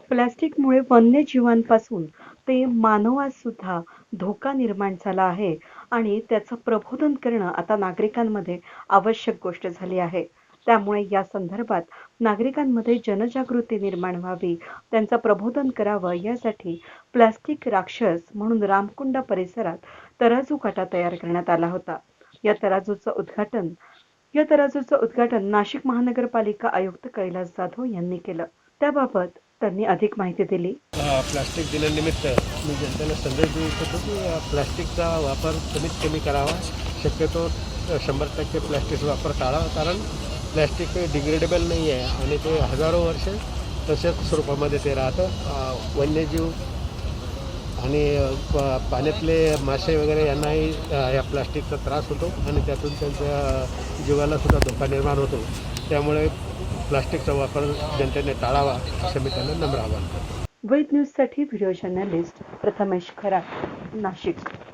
प्लास्टिकमुळे वन्यजीवांपासून ते मानवास सुद्धा धोका निर्माण झाला आहे आणि त्याचं प्रबोधन करणं आता नागरिकांमध्ये आवश्यक गोष्ट झाली आहे. त्यामुळे या संदर्भात नागरिकांमध्ये जनजागृती निर्माण व्हावी, त्यांचं प्रबोधन करावं यासाठी प्लास्टिक राक्षस म्हणून रामकुंड परिसरात तराजू काटा तयार करण्यात आला होता. या तराजूचं उद्घाटन या तराजूचं उद्घाटन नाशिक महानगरपालिका आयुक्त कैलास जाधव यांनी केलं. त्याबाबत त्यांनी अधिक माहिती दिली. प्लास्टिक दिनानिमित्त मी जनतेला संदेश देऊ इच्छितो की प्लास्टिकचा वापर कमीत कमी करावा. शक्यतो 100% प्लास्टिकचा वापर टाळावा, कारण प्लास्टिक हे डिग्रेडेबल नाही आहे आणि ते हजारो वर्ष तशाच स्वरूपामध्ये ते राहतं. वन्यजीव आणि पाण्यातले मासे वगैरे यांनाही या प्लास्टिकचा त्रास होतो आणि त्यातून त्यांच्या जीवालासुद्धा धोका निर्माण होतो. त्यामुळे प्लास्टिकचा वापर जनतेने टाळावा असं मी त्यांना नम्र आवाहन करतो. वैद न्यूजसाठी व्हिडिओ जर्नलिस्ट प्रथमेश खरात, नाशिक.